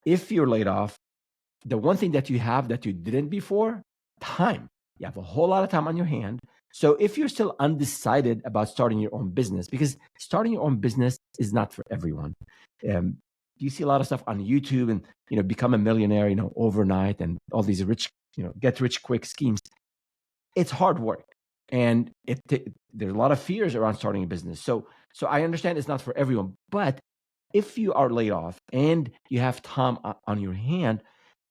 if you're laid off, the one thing that you have that you didn't before, time. You have a whole lot of time on your hand. So if you're still undecided about starting your own business, because starting your own business is not for everyone. You see a lot of stuff on YouTube and, become a millionaire, overnight, and all these rich, get rich quick schemes. It's hard work. And there's a lot of fears around starting a business. So I understand it's not for everyone, but if you are laid off and you have time on your hand,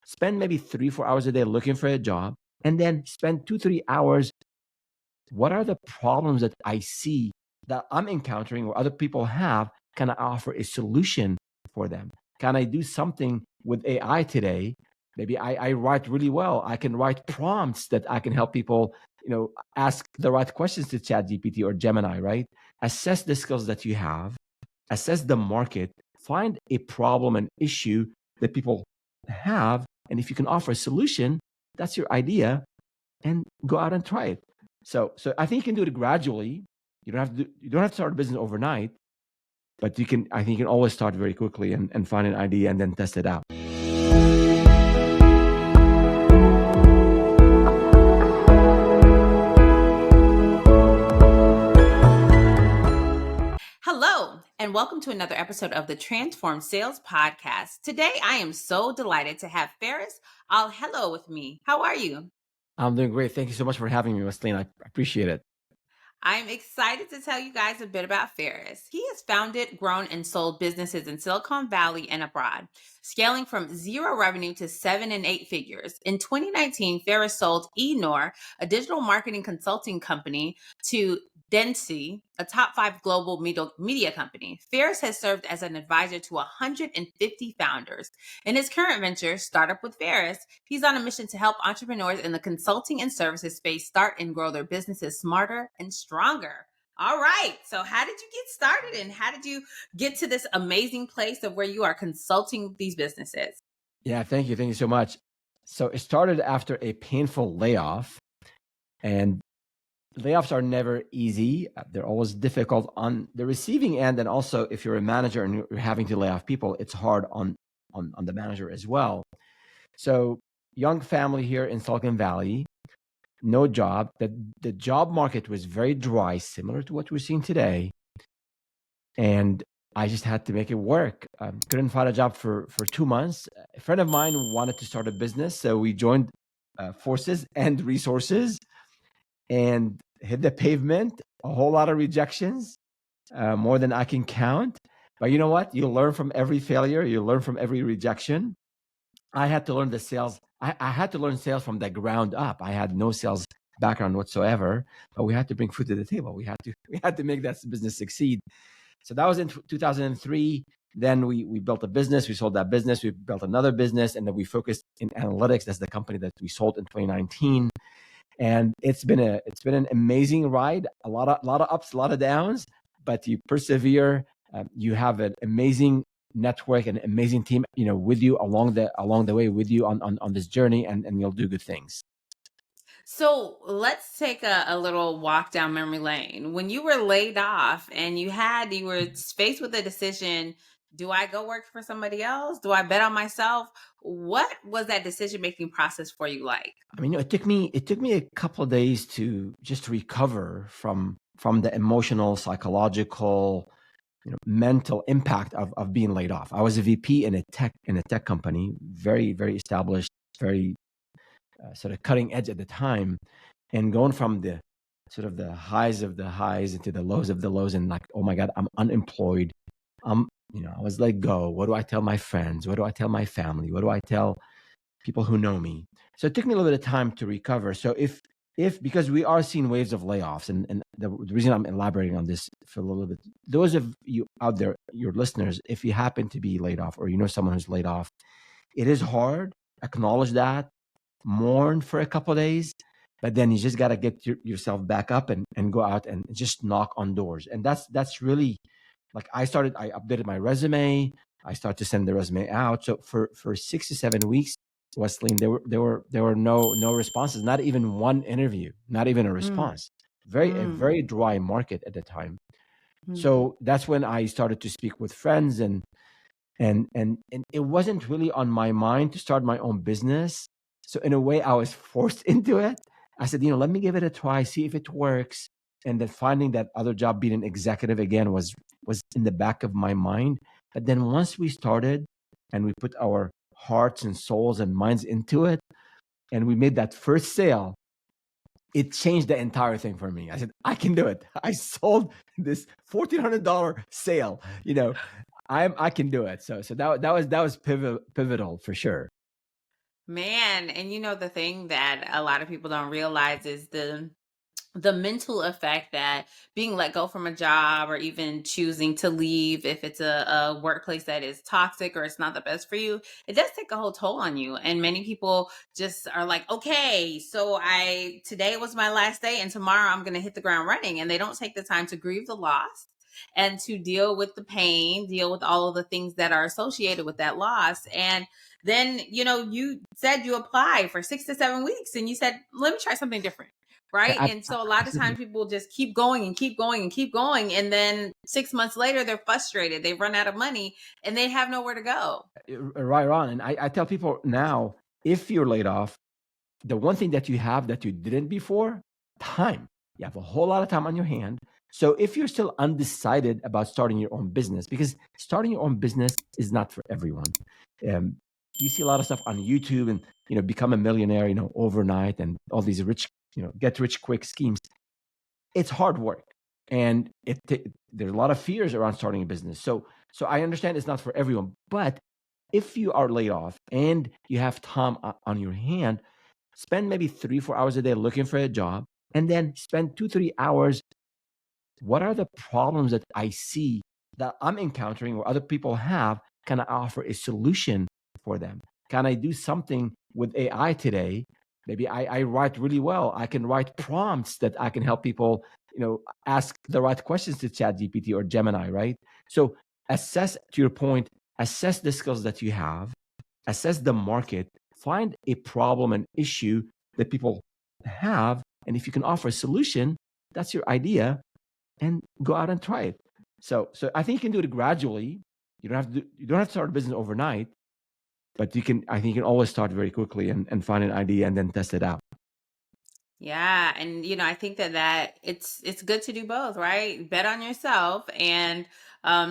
spend maybe 3-4 hours a day looking for a job, and then spend 2-3 hours. What are the problems that I see that I'm encountering or other people have? Can I offer a solution for them? Can I do something with AI today? Maybe I write really well. I can write prompts that I can help people, ask the right questions to ChatGPT or Gemini, right? Assess the skills that you have, assess the market, find a problem and issue that people have. And if you can offer a solution, that's your idea, and go out and try it. So I think you can do it gradually. You don't have to start a business overnight, but I think you can always start very quickly and find an idea and then test it out. Hello, and welcome to another episode of the Transform Sales Podcast. Today, I am so delighted to have Feras Alhlou with me. How are you? I'm doing great. Thank you so much for having me, Wesley. I appreciate it. I'm excited to tell you guys a bit about Feras. He has founded, grown, and sold businesses in Silicon Valley and abroad, scaling from zero revenue to 7 and 8 figures. In 2019, Feras sold eNor, a digital marketing consulting company, to Dentsu, a top 5 global media company. Feras has served as an advisor to 150 founders. In his current venture, Startup with Feras, he's on a mission to help entrepreneurs in the consulting and services space start and grow their businesses smarter and stronger. All right. So how did you get started, and how did you get to this amazing place of where you are consulting these businesses? Yeah, thank you. Thank you so much. So it started after a painful layoff, and layoffs are never easy. They're always difficult on the receiving end. And also, if you're a manager and you're having to lay off people, it's hard on the manager as well. So young family here in Silicon Valley, no job. The job market was very dry, similar to what we're seeing today. And I just had to make it work. Couldn't find a job for 2 months. A friend of mine wanted to start a business, so we joined forces and resources and hit the pavement. A whole lot of rejections, more than I can count. But you know what? You learn from every failure. You learn from every rejection. I had to learn the sales. I had to learn sales from the ground up. I had no sales background whatsoever, but we had to bring food to the table. We had to make that business succeed. So that was in 2003. Then we built a business. We sold that business. We built another business, and then we focused in analytics. That's the company that we sold in 2019. And it's been an amazing ride. A lot of ups, a lot of downs, but you persevere. You have an amazing network and amazing team, with you along the way with you on this journey, and you'll do good things. So let's take a little walk down memory lane. When you were laid off and you were faced with a decision, do I go work for somebody else? Do I bet on myself? What was that decision-making process for you like? I mean, it took me a couple of days to just recover from the emotional, psychological, mental impact of being laid off. I was a VP in a tech company, very, very established, very sort of cutting edge at the time, and going from the sort of the highs of the highs into the lows of the lows, and like, oh my God, I'm unemployed. I was let go. What do I tell my friends? What do I tell my family? What do I tell people who know me? So it took me a little bit of time to recover. So if because we are seeing waves of layoffs, and the reason I'm elaborating on this for a little bit, those of you out there, your listeners, if you happen to be laid off or you know someone who's laid off, it is hard. Acknowledge that, mourn for a couple of days, but then you just got to get yourself back up and go out and just knock on doors. And that's really, like, I updated my resume. I started to send the resume out. So for 6 to 7 weeks, Wesley, there were no responses, not even one interview, not even a response. A very dry market at the time. So that's when I started to speak with friends, and And it wasn't really on my mind to start my own business. So in a way, I was forced into it. I said, let me give it a try, see if it works. And then finding that other job, being an executive again, was in the back of my mind. But then once we started and we put our hearts and souls and minds into it, and we made that first sale, it changed the entire thing for me. I said, I can do it. I sold this $1,400 sale. I can do it. So that was pivotal for sure. Man, and the thing that a lot of people don't realize is the mental effect that being let go from a job, or even choosing to leave if it's a workplace that is toxic or it's not the best for you, it does take a whole toll on you. And many people just are like, okay, so today was my last day and tomorrow I'm going to hit the ground running. And they don't take the time to grieve the loss and to deal with the pain, deal with all of the things that are associated with that loss. And then, you said you applied for 6 to 7 weeks and you said, let me try something different. Right. And so a lot of times people just keep going and keep going and keep going. And then 6 months later, they're frustrated. They run out of money and they have nowhere to go. Right on. And I tell people now, if you're laid off, the one thing that you have that you didn't before, time. You have a whole lot of time on your hand. So if you're still undecided about starting your own business, because starting your own business is not for everyone. You see a lot of stuff on YouTube and, become a millionaire, overnight, and all these rich, get rich quick schemes. It's hard work. And there's a lot of fears around starting a business. So I understand it's not for everyone, but if you are laid off and you have time on your hand, spend maybe 3-4 hours a day looking for a job, and then spend 2-3 hours. What are the problems that I see that I'm encountering or other people have? Can I offer a solution for them? Can I do something with AI today? Maybe I write really well. I can write prompts that I can help people, ask the right questions to ChatGPT or Gemini, right? So assess, to your point, assess the skills that you have, assess the market, find a problem, an issue that people have, and if you can offer a solution, that's your idea, and go out and try it. So I think you can do it gradually. You don't have to start a business overnight, but I think you can always start very quickly and find an idea and then test it out. Yeah. And, I think that it's good to do both, right? Bet on yourself and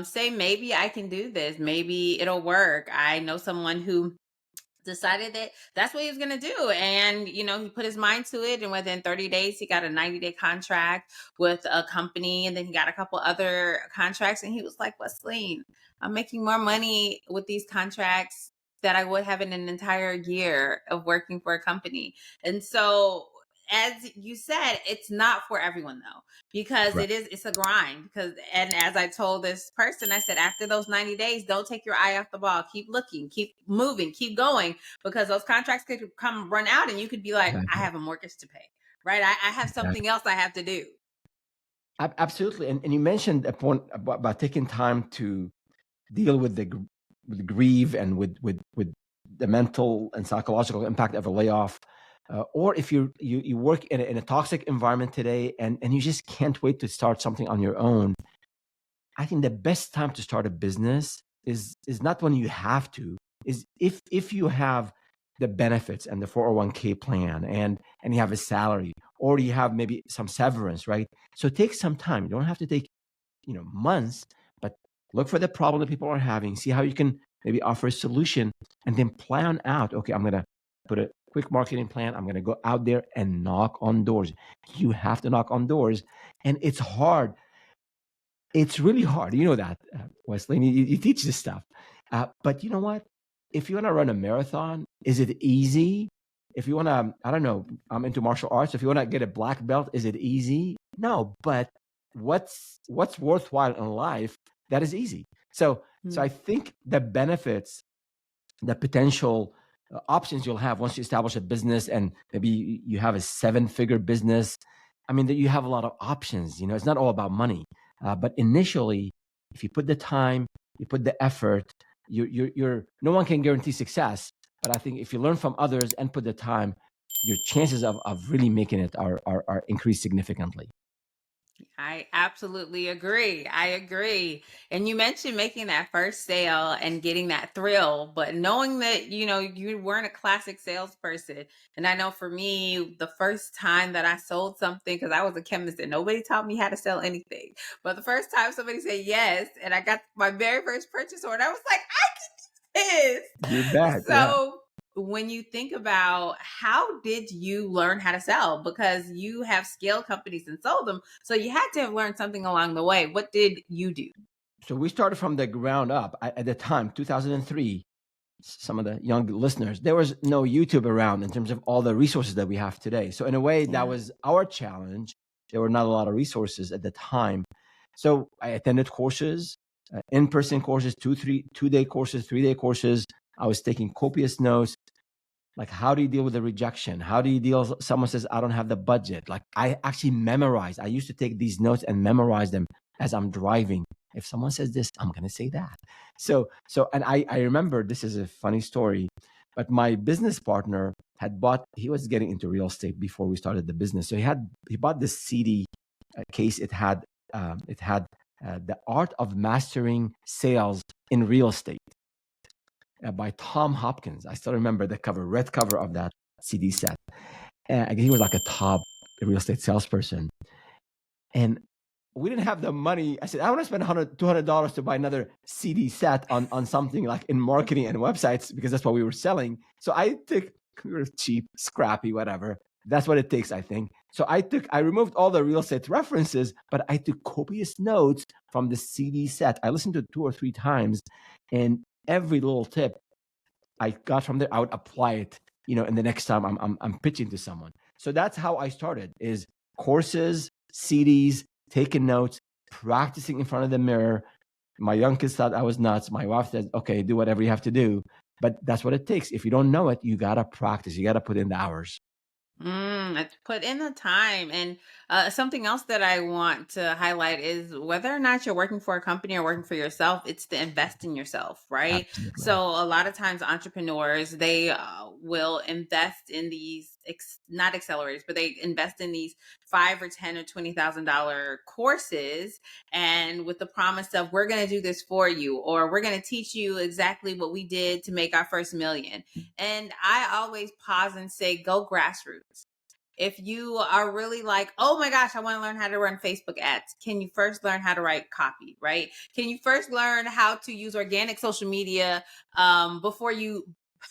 say, maybe I can do this. Maybe it'll work. I know someone who decided that that's what he was going to do. And, he put his mind to it. And within 30 days, he got a 90-day contract with a company. And then he got a couple other contracts. And he was like, Wesleyan, I'm making more money with these contracts that I would have in an entire year of working for a company. And so, as you said, it's not for everyone though, because Right. it's a grind. And as I told this person, I said, after those 90 days, don't take your eye off the ball. Keep looking, keep moving, keep going, because those contracts could come run out and you could be like, I Exactly. have a mortgage to pay, right? I have something else I have to do. Absolutely. And you mentioned a point about taking time to deal with with grief and with the mental and psychological impact of a layoff. Or if you work in a toxic environment today and you just can't wait to start something on your own, I think the best time to start a business is not when you have to, is if you have the benefits and the 401k plan and you have a salary, or you have maybe some severance, right? So take some time. You don't have to take, months, but look for the problem that people are having, see how you can maybe offer a solution, and then plan out, okay, I'm going to put a quick marketing plan. I'm going to go out there and knock on doors. You have to knock on doors, and it's hard. It's really hard. You know that, Wesley. You teach this stuff. But you know what? If you want to run a marathon, is it easy? If you want to, I don't know, I'm into martial arts. If you want to get a black belt, is it easy? No. But what's worthwhile in life, that is easy. So I think the benefits, the potential options you'll have once you establish a business, and maybe you have a 7-figure business. I mean, that you have a lot of options. It's not all about money. But initially, if you put the time, you put the effort, you're no one can guarantee success. But I think if you learn from others and put the time, your chances of really making it are increased significantly. I absolutely agree. I agree. And you mentioned making that first sale and getting that thrill, but knowing that, you weren't a classic salesperson. And I know for me, the first time that I sold something, because I was a chemist and nobody taught me how to sell anything. But the first time somebody said yes, and I got my very first purchase order, I was like, this. You bet. Yeah. So when you think about how did you learn how to sell? Because you have scaled companies and sold them. So you had to have learned something along the way. What did you do? So we started from the ground up. At the time, 2003, some of the young listeners, there was no YouTube around in terms of all the resources that we have today. So in a way, that Yeah. was our challenge. There were not a lot of resources at the time. So I attended courses, in-person courses, 2-day courses, 3-day courses. I was taking copious notes. Like, how do you deal with the rejection? How do you deal? Someone says, I don't have the budget. Like, I actually memorized. I used to take these notes and memorize them as I'm driving. If someone says this, I'm going to say that. And I remember, this is a funny story, but my business partner he was getting into real estate before we started the business. So he bought this CD case. It had The Art of Mastering Sales in Real Estate by Tom Hopkins. I still remember the red cover of that CD set. And he was like a top real estate salesperson. And we didn't have the money. I said, I want to spend $200 to buy another CD set on something like in marketing and websites, because that's what we were selling. So we were cheap, scrappy, whatever. That's what it takes, I think. So I removed all the real estate references, but I took copious notes from the CD set. I listened to it 2 or 3 times, and every little tip I got from there, I would apply it, and the next time I'm pitching to someone. So that's how I started: is courses, CDs, taking notes, practicing in front of the mirror. My young kids thought I was nuts. My wife said, okay, do whatever you have to do. But that's what it takes. If you don't know it, you got to practice. You got to put in the hours. Put in the time. And something else that I want to highlight is whether or not you're working for a company or working for yourself, it's to invest in yourself, right? Absolutely. So a lot of times entrepreneurs, they will invest in these, not accelerators, but they invest in these $5 or $10 or $20,000 courses. And with the promise of, we're going to do this for you, or we're going to teach you exactly what we did to make our first million. And I always pause and say, go grassroots. If you are really like, oh my gosh, I want to learn how to run Facebook ads, can you first learn how to write copy, right? Can you first learn how to use organic social media before you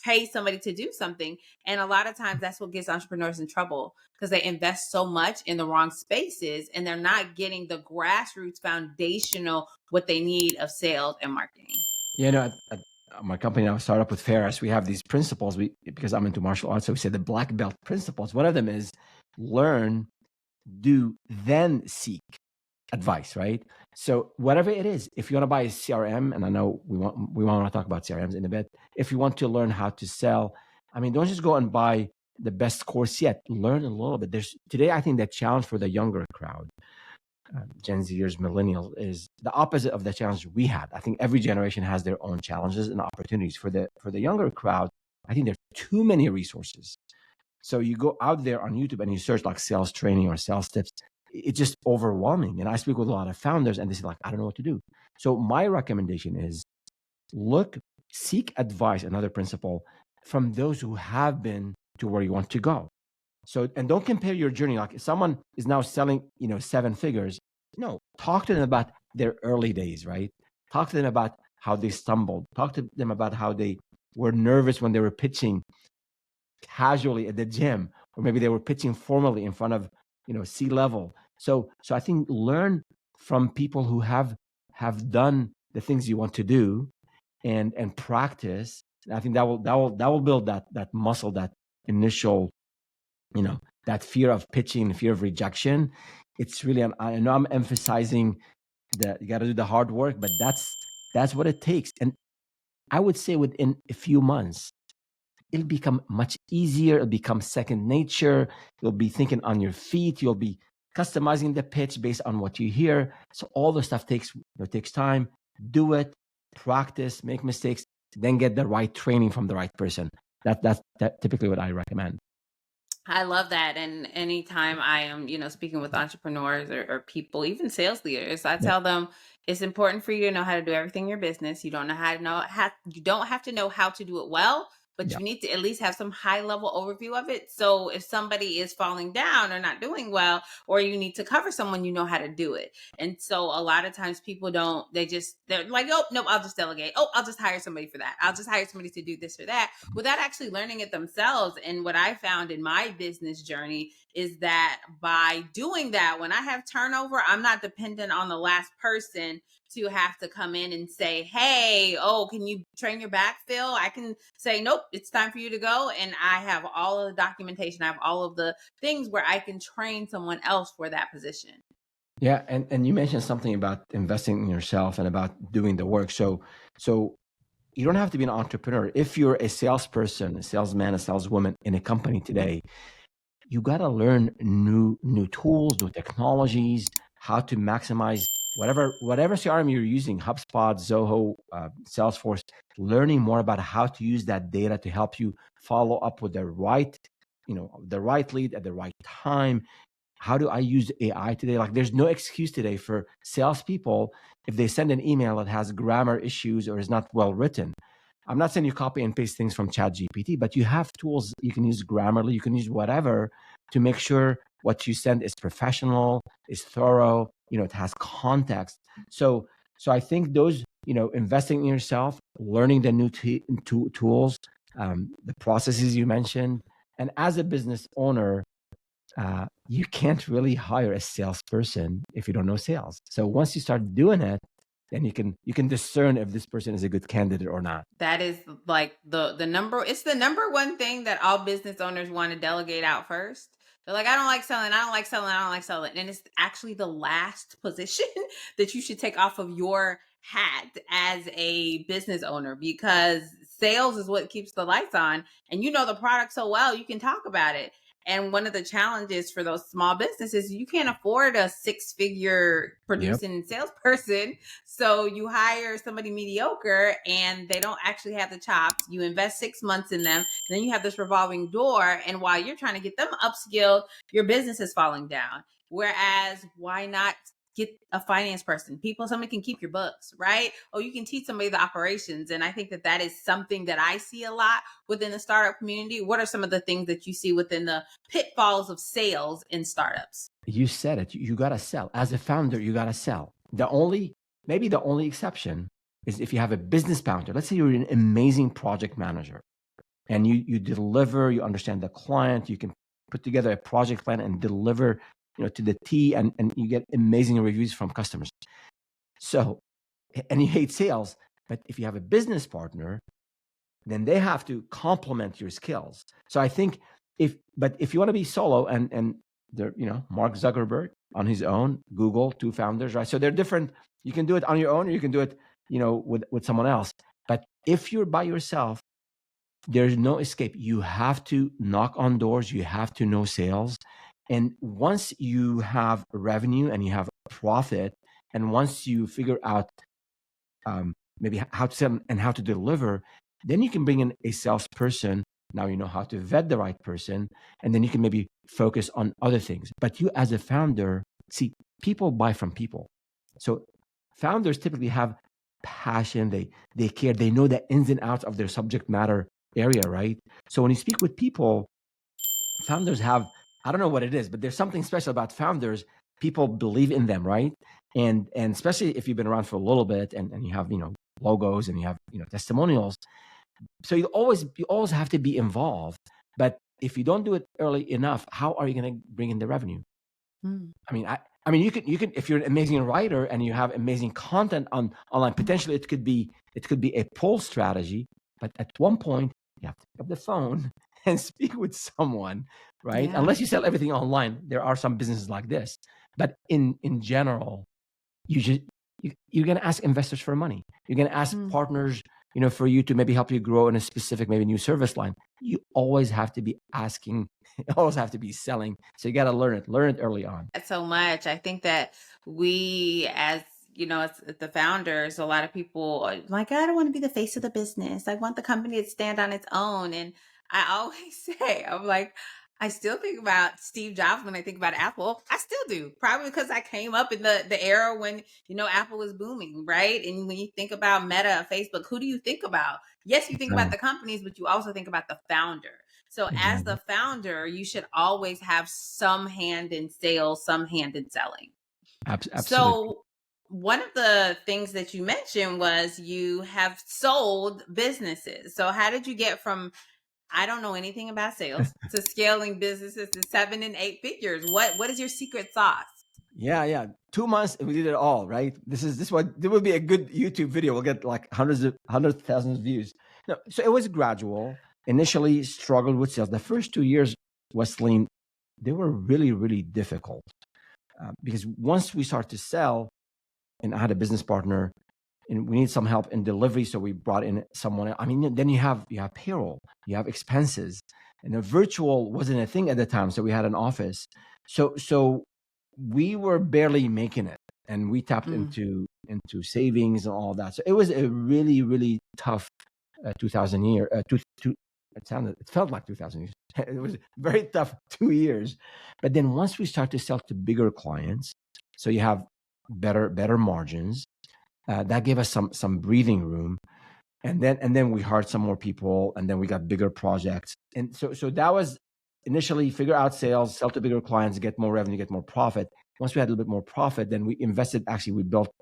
pay somebody to do something? And a lot of times that's what gets entrepreneurs in trouble, because they invest so much in the wrong spaces and they're not getting the grassroots foundational what they need of sales and marketing. At my company now, startup with Feras, we have these principles. Because I'm into martial arts, so we say the black belt principles. One of them is learn, do, then seek advice, right? So whatever it is, if you want to buy a CRM, and I know we want to talk about CRMs in a bit. If you want to learn how to sell, don't just go and buy the best course yet. Learn a little bit. Today, I think the challenge for the younger crowd, Gen Zers, millennials, is the opposite of the challenge we had. I think every generation has their own challenges and opportunities. For the younger crowd, I think there's too many resources. So you go out there on YouTube and you search like sales training or sales tips. It's just overwhelming. And I speak with a lot of founders and they say, like, I don't know what to do. So my recommendation is seek advice, another principle, from those who have been to where you want to go. So, and don't compare your journey. Like, if someone is now selling, 7 figures, no, talk to them about their early days, right? Talk to them about how they stumbled. Talk to them about how they were nervous when they were pitching casually at the gym, or maybe they were pitching formally in front of, C-level. So I think learn from people who have done the things you want to do, and practice. I think that will build that muscle, that initial, that fear of pitching, fear of rejection. It's really, I know I'm emphasizing that you got to do the hard work, but that's what it takes. And I would say within a few months, it'll become much easier. It'll become second nature. You'll be thinking on your feet. You'll be customizing the pitch based on what you hear. So all the stuff takes time. Do it, practice, make mistakes, then get the right training from the right person. That's typically what I recommend. I love that. And anytime I am, speaking with entrepreneurs or people, even sales leaders, I Yep. tell them it's important for you to know how to do everything in your business. You don't know how to know how you don't have to know how to do it well, but Yep. you need to at least have some high level overview of it. So if somebody is falling down or not doing well, or you need to cover someone, you know how to do it. And so a lot of times people don't, they're like, oh, no, I'll just delegate. Oh, I'll just hire somebody for that. I'll just hire somebody to do this or that without actually learning it themselves. And what I found in my business journey is that by doing that, when I have turnover, I'm not dependent on the last person to have to come in and say, hey, oh, can you train your backfill? I can say, nope, it's time for you to go. And I have all of the documentation, I have all of the things where I can train someone else for that position. Yeah, and you mentioned something about investing in yourself and about doing the work. So you don't have to be an entrepreneur. If you're a salesperson, a salesman, a saleswoman in a company today, you got to learn new tools, new technologies, how to maximize whatever CRM you're using, HubSpot, Zoho, Salesforce. Learning more about how to use that data to help you follow up with the right lead at the right time. How do I use AI today? Like, there's no excuse today for salespeople if they send an email that has grammar issues or is not well written. I'm not saying you copy and paste things from ChatGPT, but you have tools you can use, Grammarly, you can use whatever to make sure what you send is professional, is thorough, it has context. So I think those, investing in yourself, learning the new tools, the processes you mentioned, and as a business owner, you can't really hire a salesperson if you don't know sales. So once you start doing it, then you can discern if this person is a good candidate or not. That is like the number, it's the number one thing that all business owners want to delegate out first. They're like, I don't like selling, I don't like selling, I don't like selling. And it's actually the last position that you should take off of your hat as a business owner, because sales is what keeps the lights on. And you know the product so well, you can talk about it. And one of the challenges for those small businesses, you can't afford a six-figure Yep. producing salesperson. So you hire somebody mediocre and they don't actually have the chops. You invest 6 months in them, and then you have this revolving door. And while you're trying to get them upskilled, your business is falling down. Whereas, why not get a finance person? Somebody can keep your books, right? Oh, you can teach somebody the operations. And I think that that is something that I see a lot within the startup community. What are some of the things that you see within the pitfalls of sales in startups? You said it. You got to sell. As a founder, you got to sell. Maybe the only exception is if you have a business founder. Let's say you're an amazing project manager and you deliver, you understand the client, you can put together a project plan and deliver, to the T, and you get amazing reviews from customers. So, and you hate sales, but if you have a business partner, then they have to complement your skills. So I think if you want to be solo, and they're, Mark Zuckerberg on his own, Google, two founders, right? So they're different. You can do it on your own, or you can do it, with someone else. But if you're by yourself, there's no escape. You have to knock on doors. You have to know sales. And once you have revenue and you have profit, and once you figure out maybe how to sell and how to deliver, then you can bring in a salesperson. Now you know how to vet the right person, and then you can maybe focus on other things. But you, as a founder, see, people buy from people. So founders typically have passion. They care. They know the ins and outs of their subject matter area, right? So when you speak with people, founders have, I don't know what it is, but there's something special about founders. People believe in them, right? And especially if you've been around for a little bit, and you have, logos, and you have, testimonials. So you always have to be involved. But if you don't do it early enough, how are you going to bring in the revenue? Mm. I mean, you can if you're an amazing writer and you have amazing content online, potentially it could be a pull strategy. But at one point, you have to pick up the phone and speak with someone, right? Yeah. Unless you sell everything online, there are some businesses like this. But in general, you're going to ask investors for money. You're going to ask Mm. partners, for you to maybe help you grow in a specific, maybe new service line. You always have to be asking, always have to be selling. So you got to learn it early on. So much. I think that we, as as the founders, a lot of people are like, I don't want to be the face of the business. I want the company to stand on its own. And I always say, I'm like, I still think about Steve Jobs when I think about Apple. I still do, probably because I came up in the era when Apple was booming, right? And when you think about Meta, Facebook, who do you think about? Yes, you think about the companies, but you also think about the founder. So as Exactly. the founder, you should always have some hand in sales, some hand in selling. Absolutely. So one of the things that you mentioned was you have sold businesses. So how did you get from I don't know anything about sales to scaling businesses to 7 and 8 figures? What is your secret sauce? Yeah. 2 months and we did it all, right? This would be a good YouTube video. We'll get like hundreds of thousands of views. No, so it was gradual. Initially struggled with sales. The first 2 years, Wesleyan, they were really, really difficult because once we started to sell, and I had a business partner, and we need some help in delivery, so we brought in someone else. I mean, then you have payroll, you have expenses, and the virtual wasn't a thing at the time, so we had an office. So we were barely making it, and we tapped Mm. into savings and all that. So it was a really, really tough 2000 year. It felt like 2000 years. It was very tough 2 years, but then once we start to sell to bigger clients, so you have better margins. That gave us some breathing room, and then we hired some more people, and then we got bigger projects, and so that was initially figure out sales, sell to bigger clients, get more revenue, get more profit. Once we had a little bit more profit, then we invested. Actually, we built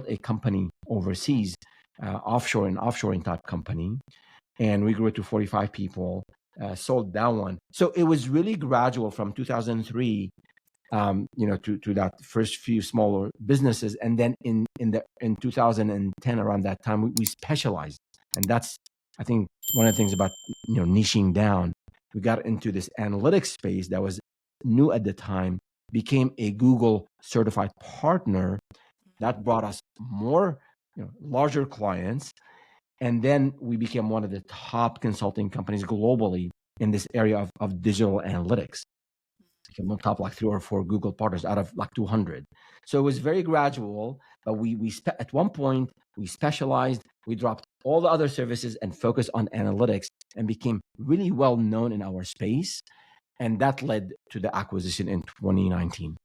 a company overseas, offshoring type company, and we grew it to 45 people. Sold that one. So it was really gradual from 2003 to that first few smaller businesses, and then in 2010, around that time, we specialized, and that's, I think, one of the things about niching down. We got into this analytics space that was new at the time, became a Google certified partner. That brought us more larger clients, and then we became one of the top consulting companies globally in this area of digital analytics. Became on top like 3 or 4 Google partners out of like 200. So it was very gradual, but at one point we specialized. We dropped all the other services and focused on analytics, and became really well known in our space, and that led to the acquisition in 2019.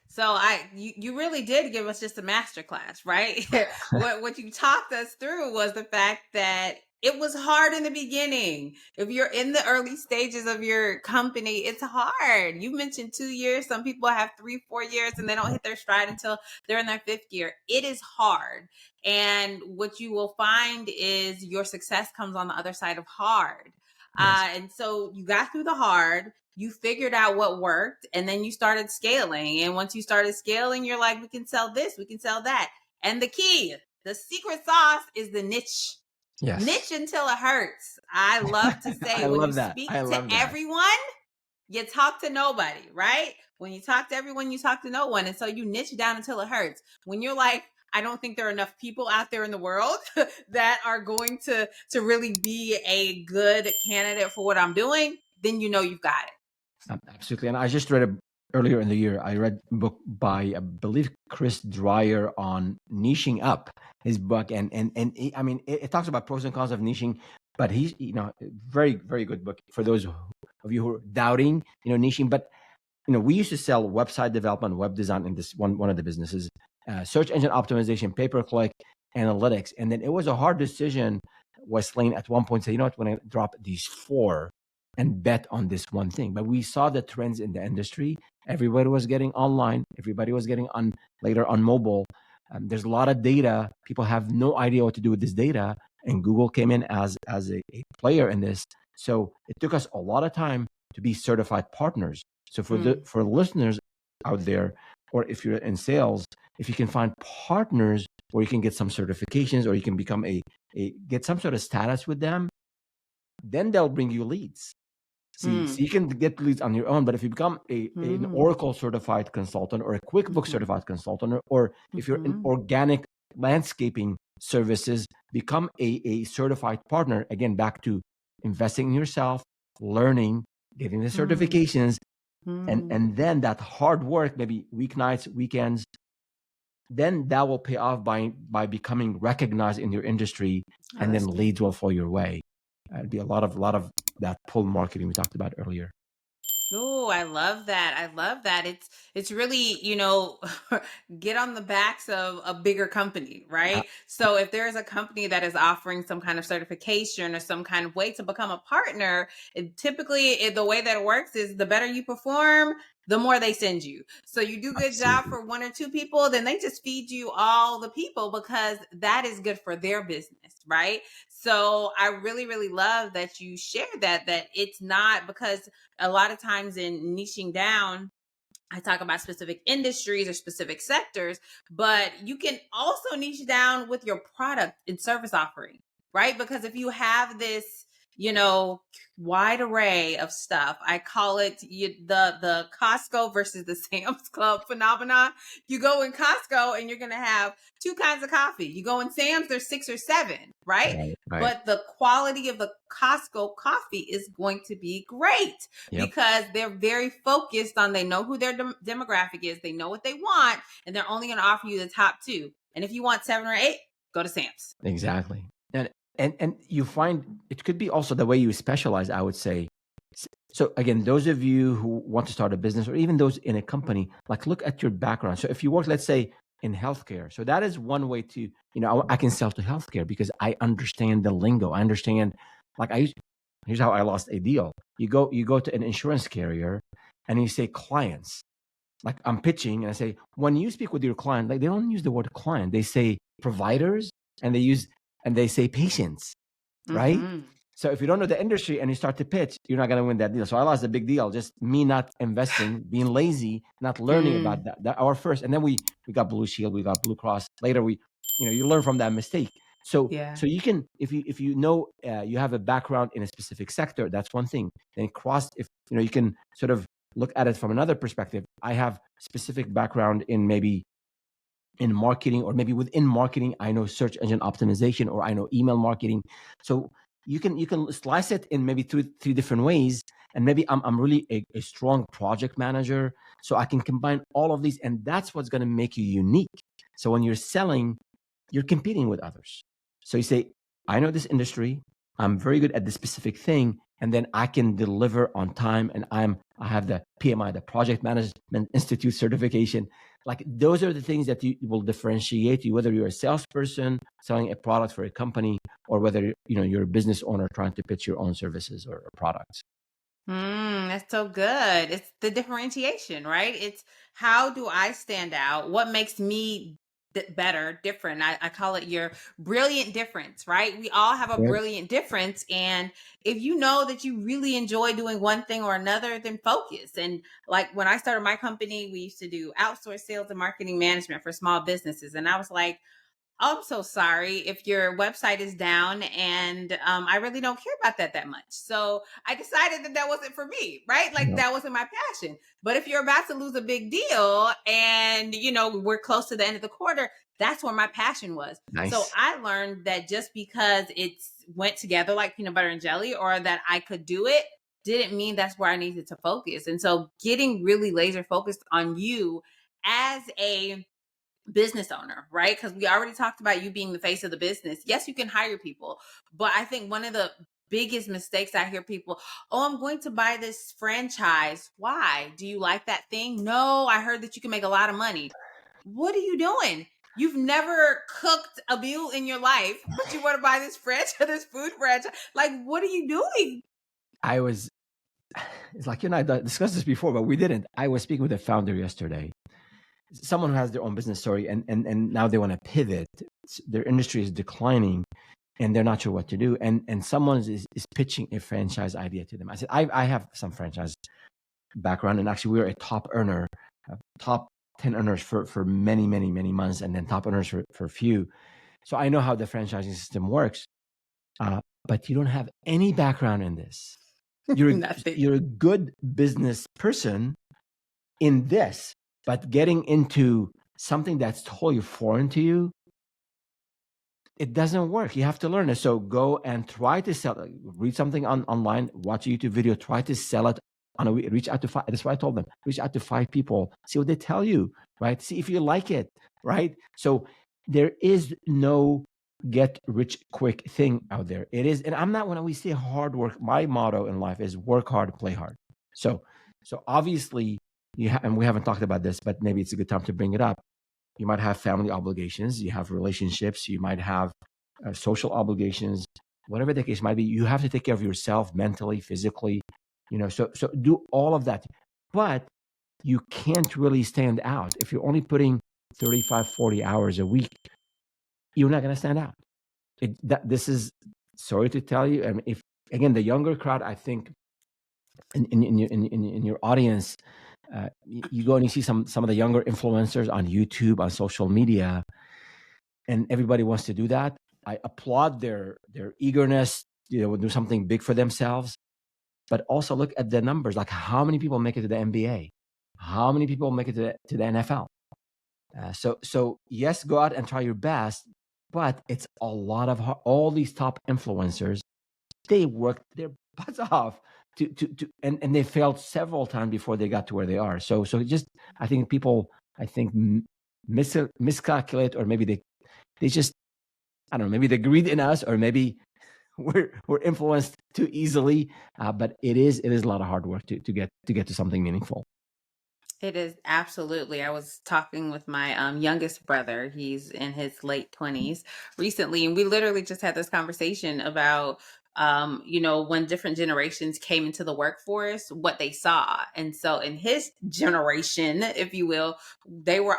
So you really did give us just a masterclass, right? what you talked us through was the fact that it was hard in the beginning. If you're in the early stages of your company, it's hard. You mentioned 2 years. Some people have 3-4 years and they don't hit their stride until they're in their 5th year. It is hard. And what you will find is your success comes on the other side of hard. Yes. And so you got through the hard, you figured out what worked, and then you started scaling. And once you started scaling, you're like, we can sell this, we can sell that. And the key, the secret sauce is the niche. Yes. Niche until it hurts. I love to say I when you love that. speak I to love that. everyone, you talk to nobody, right? When you talk to everyone, you talk to no one. And so you niche down until it hurts. When you're like, I don't think there are enough people out there in the world that are going to really be a good candidate for what I'm doing, then you know you've got it. Absolutely. And I just read earlier in the year, I read a book by, I believe, Chris Dreyer on niching up, his book. And I mean, it talks about pros and cons of niching, but he's, very, very good book for those of you who are doubting, niching. But, we used to sell website development, web design in this one of the businesses, search engine optimization, pay-per-click, analytics. And then it was a hard decision. Wesleyan at one point said, you know what, when I drop these 4 and bet on this one thing. But we saw the trends in the industry. Everybody was getting online. Everybody was getting later on mobile. There's a lot of data. People have no idea what to do with this data. And Google came in as a player in this. So it took us a lot of time to be certified partners. So for listeners out there, or if you're in sales, if you can find partners where you can get some certifications, or you can become get some sort of status with them, then they'll bring you leads. See, so you can get leads on your own, but if you become an Oracle certified consultant, or a QuickBooks certified consultant, or if you're in organic landscaping services, become a certified partner. Again, back to investing in yourself, learning, getting the certifications, and then that hard work, maybe weeknights, weekends, then that will pay off by becoming recognized in your industry, and then leads will fall your way. It'd be a lot of that pull marketing we talked about earlier. Oh, I love that. I love that. It's really, get on the backs of a bigger company, Uh, right? So if there's a company that is offering some kind of certification or some kind of way to become a partner, the way that it works is the better you perform, the more they send you. So you do a good job Absolutely. for one or two people, then they just feed you all the people because that is good for their business, right? So I really, really love that you shared that it's not because a lot of times in niching down, I talk about specific industries or specific sectors, but you can also niche down with your product and service offering, right? Because if you have this, you know, wide array of stuff, I call it the Costco versus the Sam's Club phenomenon. You go in Costco and you're going to have two kinds of coffee. You go in Sam's, there's 6 or 7, right? Right. But the quality of the Costco coffee is going to be great Yep. because they're very focused on, they know who their demographic is, they know what they want, and they're only going to offer you the top 2. And if you want 7 or 8, go to Sam's. Exactly. And you find it could be also the way you specialize, I would say. So again, those of you who want to start a business or even those in a company, like look at your background. So if you work, let's say in healthcare, so that is one way to, I can sell to healthcare because I understand the lingo. I understand, like here's how I lost a deal. You go to an insurance carrier and you say clients. Like I'm pitching and I say, when you speak with your client, like they don't use the word client. They say providers and they say patients, right? Mm-hmm. So if you don't know the industry and you start to pitch, you're not going to win that deal. So I lost a big deal. Just me not investing, being lazy, not learning about that our first. And then we got Blue Shield, we got Blue Cross. Later you learn from that mistake. So Yeah. you can, if you know you have a background in a specific sector, that's one thing. Then if you can sort of look at it from another perspective. I have specific background in maybe in marketing, or maybe within marketing, I know search engine optimization, or I know email marketing. So you can slice it in maybe three different ways. And maybe I'm really a strong project manager. So I can combine all of these, and that's what's going to make you unique. So when you're selling, you're competing with others. So you say, I know this industry, I'm very good at this specific thing, and then I can deliver on time, and I have the PMI, the Project Management Institute certification. Like those are the things that you will differentiate you, whether you're a salesperson selling a product for a company, or whether you're a business owner trying to pitch your own services or products. That's so good. It's the differentiation, right? It's how do I stand out? What makes me better, different? I call it your brilliant difference, right? We all have a Right. brilliant difference. And if you know that you really enjoy doing one thing or another, then focus. And like when I started my company, we used to do outsourced sales and marketing management for small businesses. And I was like, oh, I'm so sorry if your website is down, and I really don't care about that much. So I decided that wasn't for me, right? Like Yeah. that wasn't my passion. But if you're about to lose a big deal and, we're close to the end of the quarter, that's where my passion was. So Nice. I learned that just because it's went together like peanut butter and jelly, or that I could do it, didn't mean that's where I needed to focus. And so getting really laser focused on you as a business owner, right? Because we already talked about you being the face of the business. Yes, you can hire people, but I think one of the biggest mistakes I hear people, oh, I'm going to buy this franchise. Why? Do you like that thing? No, I heard that you can make a lot of money. What are you doing? You've never cooked a meal in your life, but you want to buy this franchise, this food franchise. Like, what are you doing? I was, it's like, I discussed this before, but we didn't. I was speaking with a founder yesterday, someone who has their own business story, and now they want to pivot. Their industry is declining and they're not sure what to do. And someone is pitching a franchise idea to them. I said, I have some franchise background, and actually we were a top earner, top 10 earners for many, many, many months, and then top earners for a few. So I know how the franchising system works, but you don't have any background in this. Nothing. You're a good business person in this, but getting into something that's totally foreign to you, it doesn't work. You have to learn it. So go and try to sell it. Read something online, watch a YouTube video, try to sell it on a week. Reach out to 5. That's why I told them, reach out to 5 people, see what they tell you, right? See if you like it, right? So there is no get rich quick thing out there. It is, and I'm not, when we say hard work, my motto in life is work hard, play hard. So obviously and we haven't talked about this, but maybe it's a good time to bring it up. You might have family obligations, you have relationships, you might have social obligations, whatever the case might be. You have to take care of yourself mentally, physically, so do all of that. But you can't really stand out if you're only putting 35, 40 hours a week. You're not going to stand out. This is, sorry to tell you, I mean, if again the younger crowd, I think in your audience, you go and you see some of the younger influencers on YouTube, on social media, and everybody wants to do that. I applaud their eagerness, do something big for themselves. But also look at the numbers, like how many people make it to the NBA, how many people make it to the NFL. So yes, go out and try your best, but it's a lot of all these top influencers. They worked their butts off and they failed several times before they got to where they are. So just, I think people, miscalculate, or maybe they just, I don't know, maybe they greed in us, or maybe we're influenced too easily. But it is a lot of hard work to get to something meaningful. It is, absolutely. I was talking with my youngest brother. He's in his late 20s recently, and we literally just had this conversation about when different generations came into the workforce, what they saw. And so in his generation, if you will, they were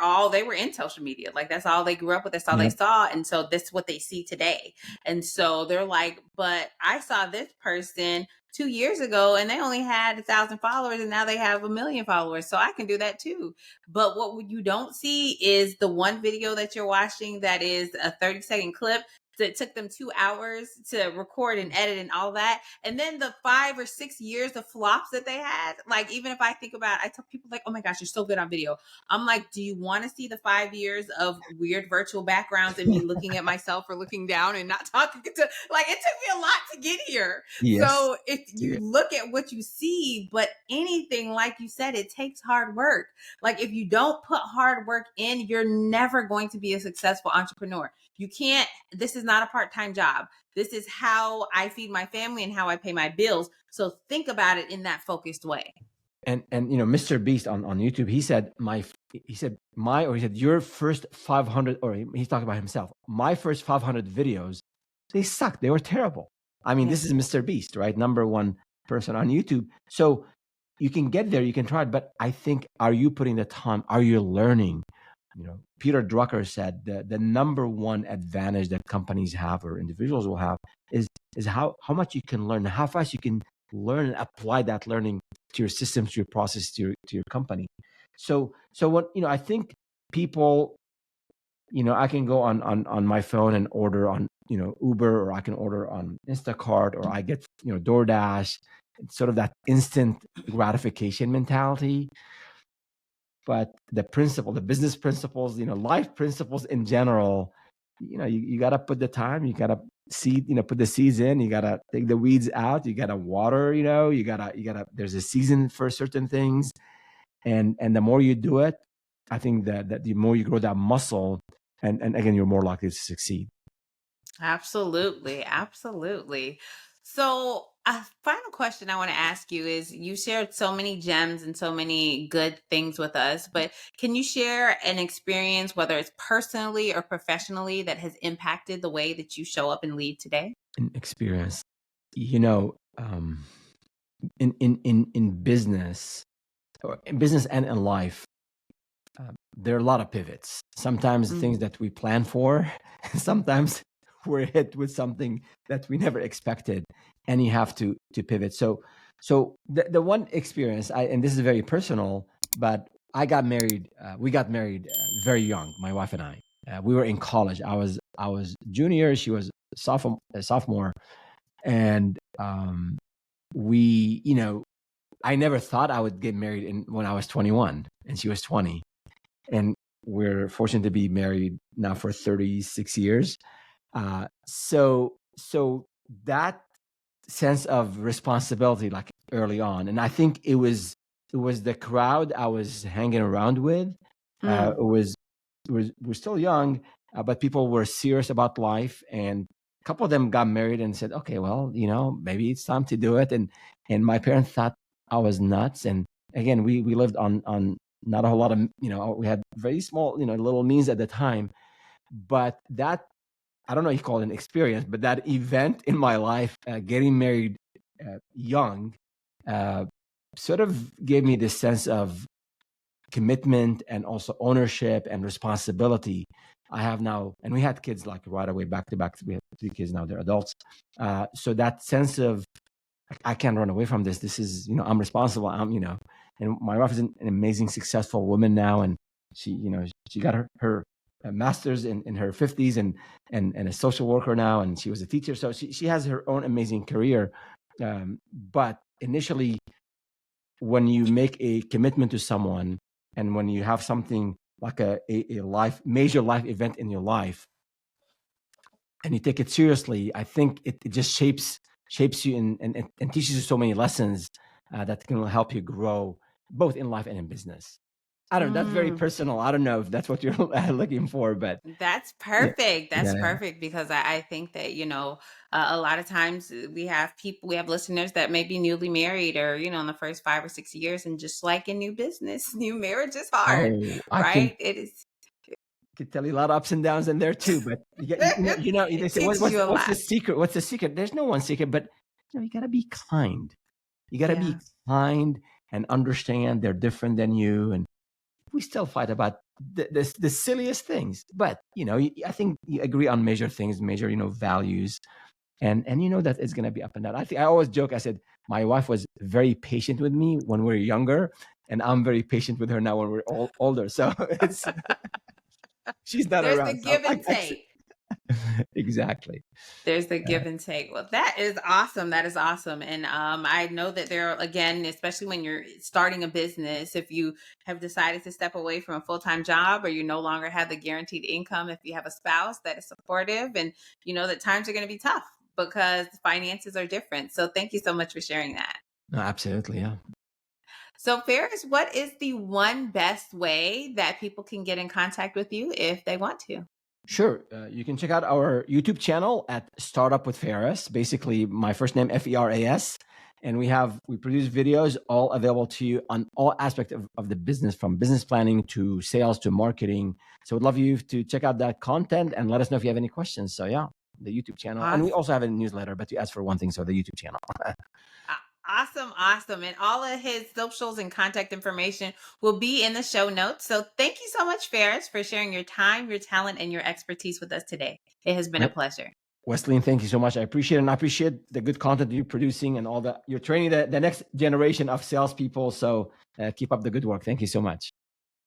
in social media. Like, that's all they grew up with, that's all they saw. And so this is what they see today. And so they're like, but I saw this person 2 years ago and they only had 1,000 followers, and now they have 1 million followers. So I can do that too. But what you don't see is the one video that you're watching that is a 30-second clip that took them 2 hours to record and edit and all that. And then the 5 or 6 years of flops that they had. Like, even if I think about, I tell people like, oh my gosh, you're so good on video. I'm like, do you want to see the 5 years of weird virtual backgrounds and me looking at myself or looking down and not talking to, like, it took me a lot to get here. Yes. So if you look at what you see, but anything, like you said, it takes hard work. Like, if you don't put hard work in, you're never going to be a successful entrepreneur. You can't, this is not a part-time job. This is how I feed my family and how I pay my bills. So think about it in that focused way. And Mr. Beast on YouTube, he said your first 500, or he's talking about himself, my first 500 videos, they sucked. They were terrible. I mean, This is Mr. Beast, right? Number one person on YouTube. So you can get there, you can try it, but I think, are you putting the time? Are you learning? Peter Drucker said the number one advantage that companies have, or individuals will have, is how much you can learn, how fast you can learn and apply that learning to your systems, to your process, to your company. So what, I think people, I can go on my phone and order on, Uber, or I can order on Instacart, or I get, DoorDash. It's sort of that instant gratification mentality. But the business principles, life principles in general, you got to put the time, you got to put the seeds in, you got to take the weeds out, you got to water, you got to, there's a season for certain things. And the more you do it, I think that the more you grow that muscle, and again, you're more likely to succeed. Absolutely. Absolutely. So a final question I want to ask you is, you shared so many gems and so many good things with us, but can you share an experience, whether it's personally or professionally, that has impacted the way that you show up and lead today? An experience, in business, or in business and in life, there are a lot of pivots. Sometimes things that we plan for, sometimes we're hit with something that we never expected, and you have to pivot. So the one experience, and this is very personal, but I got married. We got married very young, my wife and I. We were in college. I was junior, she was sophomore, and we, I never thought I would get married when I was 21 and she was 20. And we're fortunate to be married now for 36 years. So that sense of responsibility, like early on, and I think it was the crowd I was hanging around with. We're still young, but people were serious about life, and a couple of them got married and said, okay, well, maybe it's time to do it. And my parents thought I was nuts. And again, we lived on not a whole lot of, we had very small, little means at the time. But that, I don't know if you call it an experience, but that event in my life, getting married young, sort of gave me this sense of commitment and also ownership and responsibility. I have now, and we had kids like right away, back to back. We have 3 kids now; they're adults. So that sense of I can't run away from this. This is, I'm responsible. And my wife is an amazing, successful woman now, and she got her master's in her 50s, and a social worker now, and she was a teacher. So she has her own amazing career. But initially, when you make a commitment to someone, and when you have something like a major life event in your life, and you take it seriously, I think it just shapes you and teaches you so many lessons that can help you grow both in life and in business. I don't know. That's very personal. I don't know if that's what you're looking for, but That's yeah, perfect. That's yeah. perfect because I think that, a lot of times we have listeners that may be newly married or, in the first 5 or 6 years. And just like in new business, new marriage is hard, Oh, I can right? It is, could tell you a lot of ups and downs in there too. But they it say, teaches you a what's the lot. secret? What's the secret? There's no one secret, but you got to be kind. You got to Yeah. be kind and understand they're different than you. And we still fight about the silliest things. But, I think you agree on major things, major, values. And that it's going to be up and down. I always joke, I said, my wife was very patient with me when we were younger. And I'm very patient with her now when we're older. So she's not There's the around. So give and take. exactly. There's the give and take. Well, that is awesome. That is awesome. And I know that there are, again, especially when you're starting a business, if you have decided to step away from a full-time job or you no longer have the guaranteed income, if you have a spouse that is supportive and you know that times are going to be tough because finances are different. So thank you so much for sharing that. No, absolutely. Yeah. So Ferris, what is the one best way that people can get in contact with you if they want to? Sure. You can check out our YouTube channel at Startup with Feras. Basically, my first name, Feras. And we produce videos all available to you on all aspects of the business, from business planning to sales to marketing. So we'd love you to check out that content and let us know if you have any questions. So yeah, the YouTube channel. And we also have a newsletter, but you asked for one thing. So the YouTube channel. Awesome, awesome. And all of his socials and contact information will be in the show notes. So thank you so much, Ferris, for sharing your time, your talent, and your expertise with us today. It has been a pleasure. Wesley, thank you so much. I appreciate it. And I appreciate the good content you're producing and all that. You're training the next generation of salespeople. So keep up the good work. Thank you so much.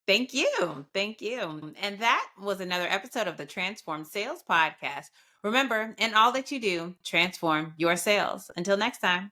Thank you. Thank you. And that was another episode of the Transform Sales Podcast. Remember, in all that you do, transform your sales. Until next time.